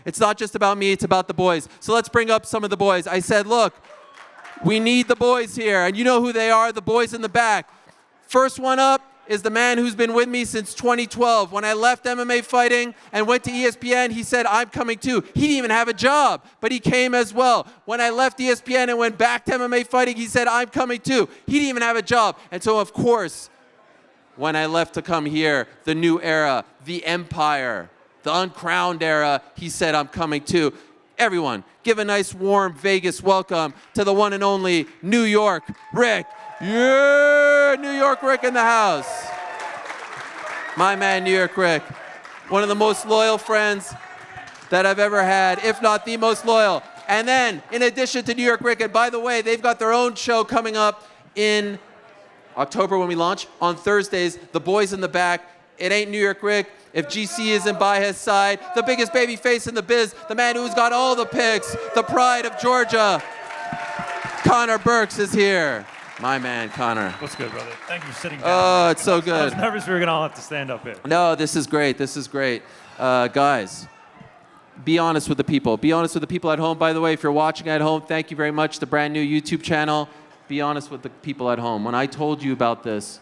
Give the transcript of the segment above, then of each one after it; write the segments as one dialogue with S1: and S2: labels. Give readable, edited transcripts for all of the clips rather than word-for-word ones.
S1: It's not just about me, it's about the boys. So let's bring up some of the boys. I said, look, we need the boys here. And you know who they are, the boys in the back. First one up is the man who's been with me since 2012. When I left MMA fighting and went to ESPN, he said, I'm coming too. He didn't even have a job, but he came as well. When I left ESPN and went back to MMA fighting, he said, I'm coming too. He didn't even have a job. And so, of course, when I left to come here, the new era, the empire, the Uncrowned era, he said, I'm coming too. Everyone, give a nice warm Vegas welcome to the one and only New York Rick. Yeah, New York Rick in the house. My man, New York Rick. One of the most loyal friends that I've ever had, if not the most loyal. And then, in addition to New York Rick, and by the way, they've got their own show coming up in October when we launch. On Thursdays, the boys in the back. It ain't New York Rick if GC isn't by his side. The biggest baby face in the biz, the man who's got all the picks, the pride of Georgia. Connor Burks is here. My man, Connor.
S2: What's good, brother? Thank you for sitting down.
S1: Oh, it's so good.
S2: I was nervous we were going to all have to stand up here.
S1: No, this is great. This is great. Guys, be honest with the people. Be honest with the people at home. By the way, if you're watching at home, thank you very much. The brand new YouTube channel. Be honest with the people at home. When I told you about this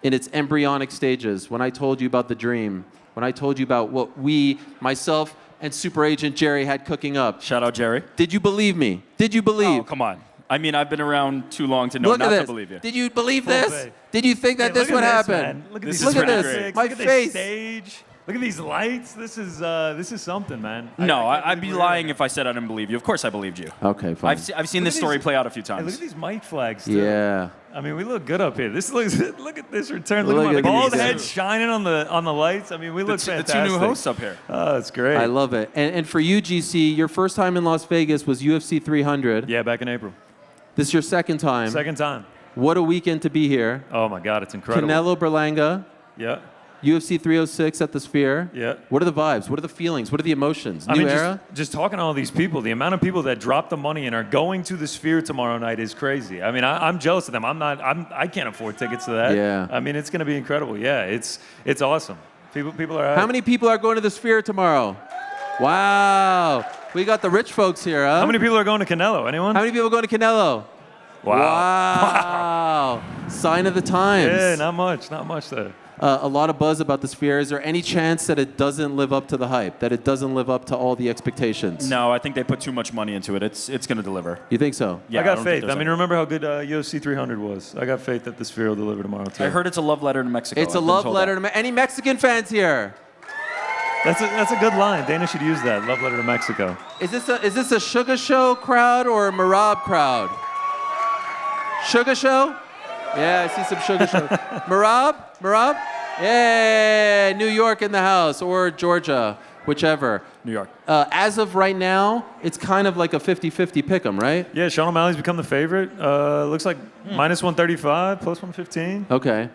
S1: in its embryonic stages, when I told you about the dream, when I told you about what we, myself, and Super Agent Jerry had cooking up.
S3: Shout out, Jerry.
S1: Did you believe me? Did you believe?
S3: Oh, come on. I mean, I've been around too long to know not to believe you.
S1: Did you believe
S2: Full
S1: this?
S2: faith.
S1: Did you think that this would happen?
S2: Man. Look at
S3: This
S2: these
S3: is
S1: Look at
S3: pretty
S1: this.
S3: great.
S1: My
S2: Look at
S1: face.
S2: this stage. Look at these lights. This is something, man.
S3: No,
S2: I can't
S3: I'd be
S2: believe we're
S3: lying
S2: here.
S3: if I said I didn't believe you. Of course I believed you.
S1: Okay, fine.
S3: I've seen
S2: Look
S3: this
S2: at
S3: story
S2: these-
S3: play out a few
S2: Hey, look
S3: times.
S2: at these mic flags, too.
S1: Yeah.
S2: I mean, we look good up here. This looks. Look at this return. Look,
S1: Look
S2: at
S1: at
S2: my bald
S1: these.
S2: head shining on the lights. I mean, we look
S3: the
S2: fantastic.
S3: two new hosts up here.
S2: Oh, it's great.
S1: I love it. And for you, GC, your first time in Las Vegas was UFC 300.
S2: Yeah, back in April.
S1: This is your second time.
S2: Second time.
S1: What a weekend to be here.
S2: Oh my God, it's incredible.
S1: Canelo Berlanga,
S2: Yeah.
S1: UFC 306 at the Sphere.
S2: Yeah.
S1: What are the vibes? What are the feelings? What are the emotions?
S2: I
S1: New
S2: mean,
S1: era?
S2: just talking to all these people, the amount of people that drop the money and are going to the Sphere tomorrow night is crazy. I mean, I'm jealous of them. I can't afford tickets to that.
S1: Yeah.
S2: I mean, it's going to be incredible. Yeah, it's awesome. People are.
S1: How many people are going to the Sphere tomorrow? Wow. We got the rich folks here, huh?
S2: How many people are going to Canelo? Anyone?
S1: How many people are going to Canelo? Wow. Sign of the times.
S2: Yeah, not much there.
S1: A lot of buzz about the Sphere. Is there any chance that it doesn't live up to the hype, that it doesn't live up to all the expectations?
S3: No, I think they put too much money into it. It's going to deliver.
S1: You think so?
S3: Yeah,
S2: I got
S3: don't think
S2: faith.
S3: there's
S2: I mean, remember how good UFC 300 was? I got faith that the Sphere will deliver tomorrow too.
S3: I heard it's a love letter to Mexico.
S1: It's a
S3: I've been
S1: love
S3: told
S1: letter
S3: that.
S1: to any Mexican fans here?
S2: That's a good line. Dana should use that. Love letter to Mexico.
S1: Is this a Sugar Show crowd or a Marab crowd? Sugar Show? Yeah, I see some Sugar Show. Marab? Yeah, New York in the house, or Georgia, whichever.
S3: New York.
S1: As of right now, it's kind of like a 50-50 pick'em, right?
S2: Yeah, Sean O'Malley's become the favorite. Looks like minus 135, plus 115.
S1: Okay.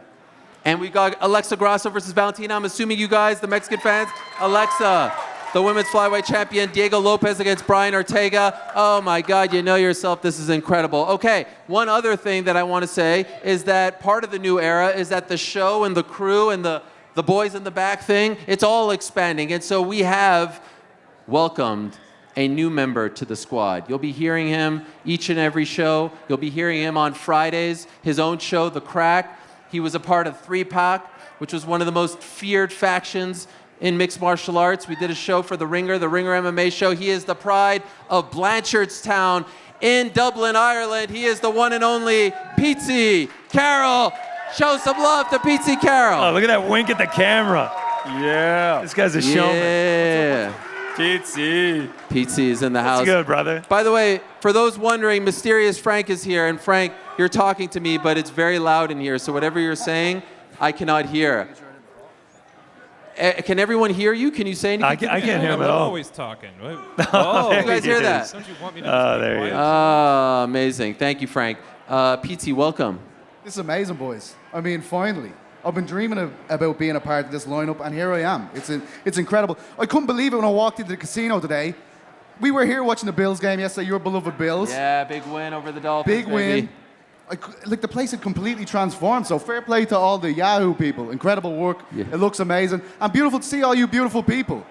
S1: And we got Alexa Grasso versus Valentina. I'm assuming you guys, the Mexican fans, Alexa, the women's flyweight champion, Diego Lopez against Brian Ortega. Oh my God, you know yourself, this is incredible. Okay, one other thing that I want to say is that part of the new era is that the show and the crew and the boys in the back thing, it's all expanding. And so we have welcomed a new member to the squad. You'll be hearing him each and every show. You'll be hearing him on Fridays, his own show, The Crack. He was a part of 3-Pac, which was one of the most feared factions in mixed martial arts. We did a show for The Ringer MMA show. He is the pride of Blanchardstown in Dublin, Ireland. He is the one and only Pete Carroll. Show some love to Pete Carroll.
S2: Oh, look at that wink at the camera.
S3: Yeah.
S2: This guy's a showman.
S1: Yeah. Pete is in the house.
S2: That's good, brother.
S1: By the way, for those wondering, Mysterious Frank is here. And Frank, you're talking to me, but it's very loud in here. So whatever you're saying, I cannot hear. Can everyone hear you? Can you say anything?
S2: I can't hear him at
S4: I'm
S2: all.
S4: always talking.
S1: Oh, you guys hear that?
S4: Don't you want me to just be
S2: there you
S4: quiet?
S2: go.
S1: Ah, amazing. Thank you, Frank. Pete, welcome.
S5: This is amazing, boys. I mean, finally. I've been dreaming about being a part of this lineup, and here I am. It's incredible. I couldn't believe it when I walked into the casino today. We were here watching the Bills game yesterday, your beloved Bills.
S1: Yeah, big win over the Dolphins.
S5: Big win. Like the place had completely transformed, so fair play to all the Yahoo people. Incredible work.
S1: Yeah.
S5: It looks amazing. And beautiful to see all you beautiful people.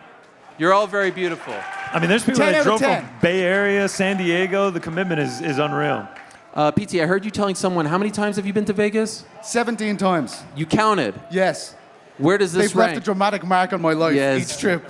S1: You're all very beautiful.
S2: I mean, there's people
S5: 10
S2: that
S5: out of
S2: drove
S5: 10.
S2: from Bay Area, San Diego. The commitment is unreal.
S1: PT, I heard you telling someone, how many times have you been to Vegas?
S5: 17 times.
S1: You counted.
S5: Yes.
S1: Where does this
S5: They've left
S1: rank?
S5: a dramatic mark on my life
S1: Yes.
S5: each trip.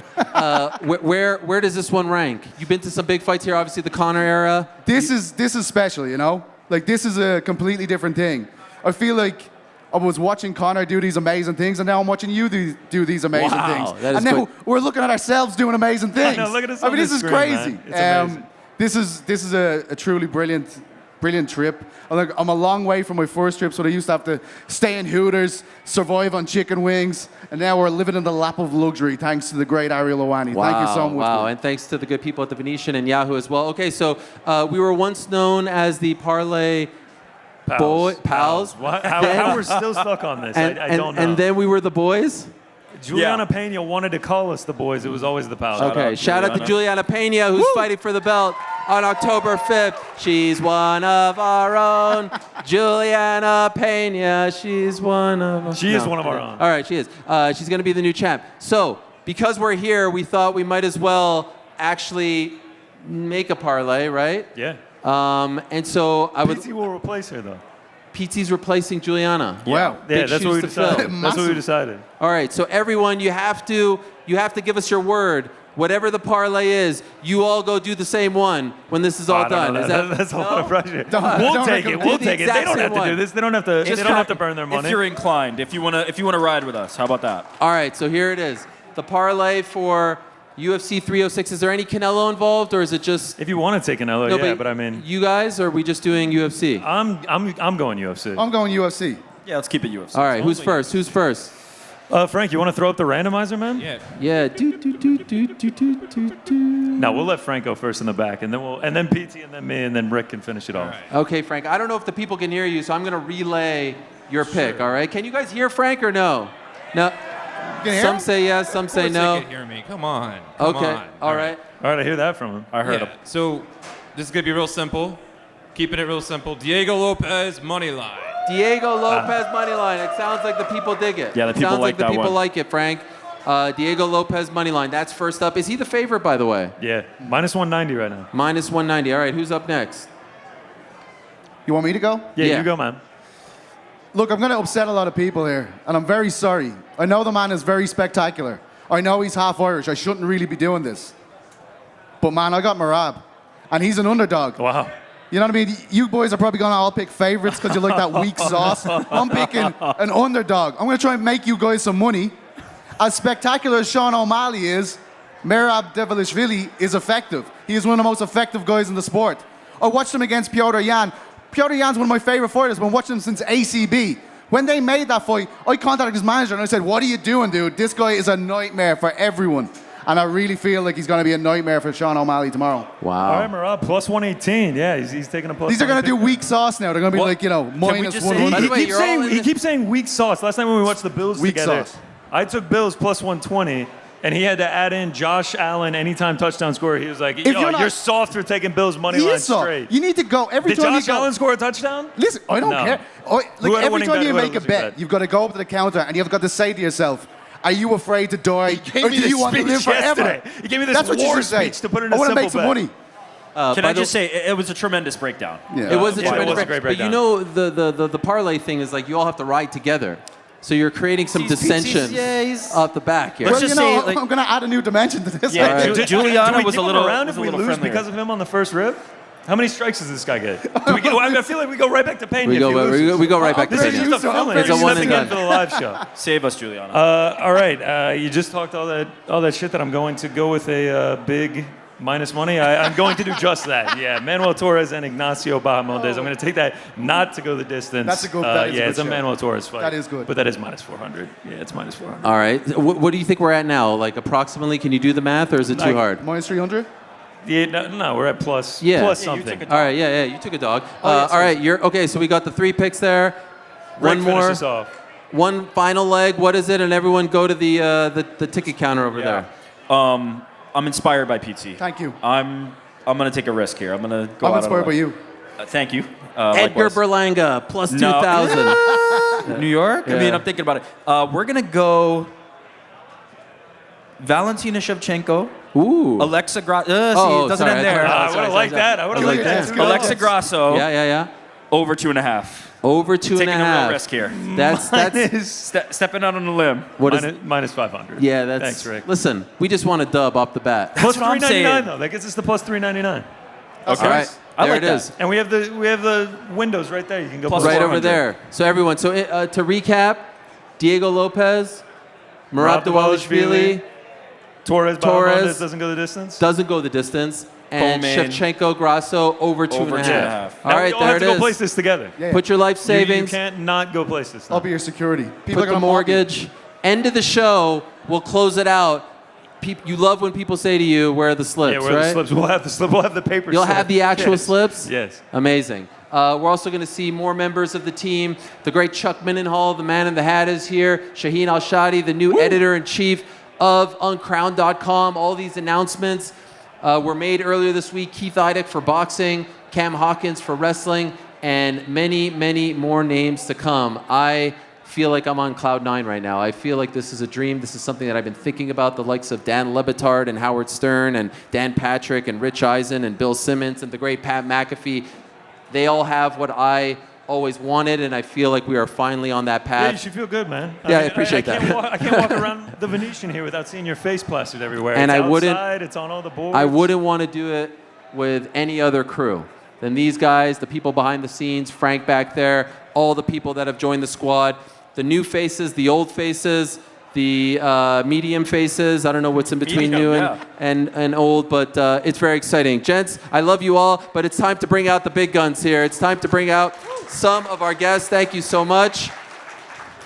S1: Where does this one rank? You've been to some big fights here, obviously the Conor era.
S5: This is special, you know? Like, this is a completely different thing. I feel like I was watching Conor do these amazing things, and now I'm watching you do these amazing
S1: Wow,
S5: things.
S1: that is
S5: And now
S1: quick.
S5: we're looking at ourselves doing amazing things.
S2: know, look at us
S5: I
S2: on
S5: mean, this
S2: the
S5: is
S2: screen,
S5: crazy.
S2: man. It's amazing.
S5: This is a truly brilliant trip. I'm a long way from my first trip, so I used to have to stay in Hooters, survive on chicken wings, and now we're living in the lap of luxury thanks to the great Ariel Helwani. Thank you so much.
S1: Wow, and thanks to the good people at the Venetian and Yahoo as well. Okay, so we were once known as the parlay pals.
S2: What? How we're still stuck on this? I don't know.
S1: And then we were the boys.
S2: Juliana Pena wanted to call us the boys. It was always the pals.
S1: Okay, shout out to Juliana Pena, who's fighting for the belt on October 5th. She's one of our own. Juliana Pena, she's one of our
S2: She is one of our own.
S1: All right, she is. She's going to be the new champ. So, because we're here, we thought we might as well actually make a parlay, right?
S2: Yeah.
S1: And so I would.
S2: PT will replace her though.
S1: PT's replacing Juliana.
S5: Wow.
S2: Yeah,
S1: Big
S2: that's what
S1: shoes
S2: we
S1: to
S2: decided.
S1: fill.
S2: That's what we decided.
S1: All right, so everyone, you have to give us your word. Whatever the parlay is, you all go do the same one when this is all
S2: I don't
S1: done.
S2: know.
S1: Is
S2: That's a lot of pressure.
S5: Don't
S2: We'll take it.
S5: recommend
S2: We'll
S1: the
S2: take it. They
S1: exact
S2: don't
S1: same
S2: have to do
S1: one.
S2: this. They don't have to. They don't have to burn their money.
S3: If you're inclined, if you wanna ride with us, how about that?
S1: All right, so here it is. The parlay for UFC 306. Is there any Canelo involved, or is it just
S2: If you want to take Canelo,
S1: no,
S2: yeah. But I mean,
S1: you guys, or are we just doing UFC?
S2: I'm going UFC.
S5: I'm going UFC.
S3: Yeah, let's keep it UFC.
S1: All right, who's first? Who's first?
S2: Frank, you want to throw up the randomizer, man?
S4: Yeah.
S1: Yeah. Do.
S2: No, we'll let Frank go first in the back, and then PT, and then me, and then Rick can finish it off.
S1: Okay, Frank. I don't know if the people can hear you, so I'm going to relay your pick. All right. Can you guys hear Frank or no? No.
S5: You hear
S1: Some
S5: him?
S1: say yes, some say
S4: Of course
S1: no.
S4: they can hear me. Come on. Come
S1: Okay.
S4: on.
S1: All right.
S2: All right, I hear that from him.
S3: I heard
S4: Yeah.
S3: him.
S4: So this is gonna be real simple. Keeping it real simple. Diego Lopez money line.
S1: Diego Lopez money line. It sounds like the people dig it.
S3: Yeah, the
S1: It
S3: people
S1: sounds
S3: like
S1: the
S3: that
S1: people
S3: one.
S1: like it, Frank. Diego Lopez money line. That's first up. Is he the favorite, by the way?
S2: Yeah, minus 190 right now.
S1: Minus 190. All right, who's up next?
S5: You want me to go?
S2: Yeah,
S1: Yeah.
S2: you go, man.
S5: Look, I'm going to upset a lot of people here, and I'm very sorry. I know the man is very spectacular. I know he's half Irish. I shouldn't really be doing this. But, man, I got Marab, and he's an underdog.
S2: Wow.
S5: You know what I mean? You boys are probably going to all pick favorites because you like that weak sauce. I'm picking an underdog. I'm going to try and make you guys some money. As spectacular as Sean O'Malley is, Merab Devilishvili is effective. He is one of the most effective guys in the sport. I watched him against Piotr Jan. Piotr Jan's one of my favorite fighters. I've been watching him since ACB. When they made that fight, I contacted his manager and I said, "What are you doing, dude? This guy is a nightmare for everyone." And I really feel like he's going to be a nightmare for Sean O'Malley tomorrow.
S1: Wow.
S2: All right, Marab, plus 118. Yeah, he's taking a plus.
S5: These are going to do
S2: 118.
S5: weak sauce now. They're going to be
S2: What?
S5: like, you know, minus
S3: just say-
S5: 100.
S1: By the way, you're all in
S2: He
S1: the-
S2: keeps saying weak sauce. Last time when we watched the Bills
S5: Weak
S2: together,
S5: sauce.
S2: I took Bills plus 120, and he had to add in Josh Allen anytime touchdown scorer. He was like,
S5: If
S2: "Yo,
S5: you're not-
S2: you're soft for taking Bills money
S5: He
S2: line
S5: is soft.
S2: straight."
S5: You need to go every
S2: Did
S5: time
S2: Josh
S5: you go.
S2: Allen score a touchdown?
S5: Listen, I don't
S2: No.
S5: care.
S2: Who had a
S5: Every
S2: winning
S5: time
S2: bet?
S5: you
S2: Who had a
S5: make a
S2: losing
S5: bet,
S2: bet?
S5: you've got to go up to the counter and you've got to say to yourself, "Are you afraid to die, or do you want to live forever?"
S2: yesterday. He gave me this
S5: That's what you
S2: war
S5: should say.
S2: speech to put in
S5: I
S2: a
S5: want to
S2: simple
S5: make some
S2: bet.
S5: money.
S3: Can
S1: by
S3: I
S1: the-
S3: just say, it was a tremendous breakdown.
S5: Yeah.
S1: It was a
S2: Yeah, it
S1: tremendous
S2: was a great
S1: But you
S2: breakdown.
S1: know, the parlay thing is like you all have to ride together. So you're creating some dissension off the back here.
S3: Let's
S5: Well,
S3: just
S5: you know,
S3: say, like-
S5: I'm going to add a new dimension to this.
S3: Yeah,
S5: Right.
S3: Juliana
S2: do we
S3: was a
S2: keep him
S3: little
S2: around
S3: was
S2: if
S3: a
S2: we
S3: little
S2: lose
S3: friendlier.
S2: because of him on the first rip? How many strikes does this guy get? Do we get I feel like we go right back to Pena.
S1: We
S2: if he
S1: go
S2: loses.
S1: we go right back to
S2: This is
S1: Pena.
S2: just a fill-in.
S5: It's a
S2: He's
S1: one
S2: stepping
S1: and
S2: in
S1: done.
S2: for the live show.
S3: Save us, Juliana.
S2: All right, you just talked all that shit that I'm going to go with a big minus money. I'm going to do just that. Yeah, Manuel Torres and Ignacio Bahamondes. I'm going to take that not to go the distance.
S5: That's a good- that is a
S2: yeah,
S5: good
S2: it's a
S5: show.
S2: Manuel Torres fight.
S5: That is good.
S2: But that is minus 400. Yeah, it's minus 400.
S1: All right. What do you think we're at now? Like approximately? Can you do the math, or is it too
S2: Like-
S1: hard?
S5: Minus 300?
S2: Yeah, no, we're at plus
S1: Yeah.
S2: plus
S1: Yeah,
S3: you
S2: something.
S3: took
S1: All right. Yeah. You took a dog.
S5: yes,
S1: all right. You're okay. So we got the 3 picks there.
S2: Rick,
S1: One
S2: finish
S1: more.
S2: this off.
S1: One final leg. What is it? And everyone go to the ticket counter over
S2: Yeah.
S1: there.
S3: I'm inspired by PT.
S5: Thank you.
S3: I'm going to take a risk here. I'm going to go
S5: I'm
S3: out
S5: inspired
S3: on a
S5: by
S3: limb.
S5: you.
S3: Thank you.
S1: Edgar
S3: Likewise.
S1: Berlanga plus
S3: No.
S1: 2,000.
S3: New York? I
S1: Yeah.
S3: mean, I'm thinking about it. We're going to go Valentina Shevchenko
S1: Ooh.
S3: Alexa Grasso.
S1: Oh,
S3: See, it doesn't
S1: sorry,
S3: end
S1: I
S3: there.
S1: thought-
S2: I would have liked that. I would have
S5: Yeah,
S2: liked
S5: yeah,
S2: that.
S5: yeah.
S3: Alexa Grasso.
S1: Yeah.
S3: Over 2.5.
S1: Over 2.5.
S3: Taking a real risk here.
S1: That's
S3: Stepping out on a limb.
S1: what is.
S2: Minus 500.
S1: Yeah, that's.
S2: Thanks, Rick.
S1: Listen, we just want a dub off the bat.
S2: Plus
S3: what I'm saying.
S2: $3.99 though. That gets us to plus $3.99.
S5: That's
S1: All
S5: nice.
S1: right,
S3: I
S1: there
S3: like
S1: it
S3: that.
S1: is.
S2: And we have the windows right there. You can go
S3: Plus
S2: plus
S1: Right
S3: 400.
S1: over there. So everyone. So to recap, Diego Lopez, Merab Dvalishvili
S2: Torres
S1: Torres
S2: doesn't go the distance.
S1: doesn't go the distance, and
S3: Bowman.
S1: Shevchenko Grasso over 2.5.
S3: 2.5.
S1: All
S2: Now
S1: right,
S2: we all
S1: there
S2: have
S1: it
S2: to go
S1: is.
S2: place this together.
S5: Yeah.
S1: Put your life
S2: You
S1: savings.
S2: can't not go place this.
S5: I'll be your security. People
S1: Put
S5: are
S1: the
S5: gonna
S1: mortgage. End of the show. We'll close it out. You love when people say to you, "Where are the slips?"
S2: Yeah, where
S1: right?
S2: the slips? We'll have the slip. We'll have the paper.
S1: You'll
S2: slip.
S1: have the actual
S2: Yes.
S1: slips?
S2: Yes.
S1: Amazing. We're also going to see more members of the team. The great Chuck Mendenhall, the man in the hat, is here. Shaheen Al-Shadi, the new editor-in-chief of Uncrowned.com. All these announcements were made earlier this week. Keith Idek for boxing, Cam Hawkins for wrestling, and many, many more names to come. I feel like I'm on cloud nine right now. I feel like this is a dream. This is something that I've been thinking about. The likes of Dan Lebitard and Howard Stern and Dan Patrick and Rich Eisen and Bill Simmons and the great Pat McAfee. They all have what I always wanted, and I feel like we are finally on that
S2: Yeah, you
S1: path.
S2: should feel good, man.
S1: Yeah, I appreciate
S2: I
S1: that.
S2: I can't walk around the Venetian here without seeing your face plastered everywhere.
S1: And
S2: it's
S1: I wouldn't-
S2: outside, it's on all the boards.
S1: I wouldn't want to do it with any other crew than these guys, the people behind the scenes, Frank back there, all the people that have joined the squad, the new faces, the old faces, the medium faces. I don't know what's in between
S3: Medium,
S1: new
S3: yeah.
S1: and old, but it's very exciting. Gents, I love you all, but it's time to bring out the big guns here. It's time to bring out some of our guests. Thank you so much.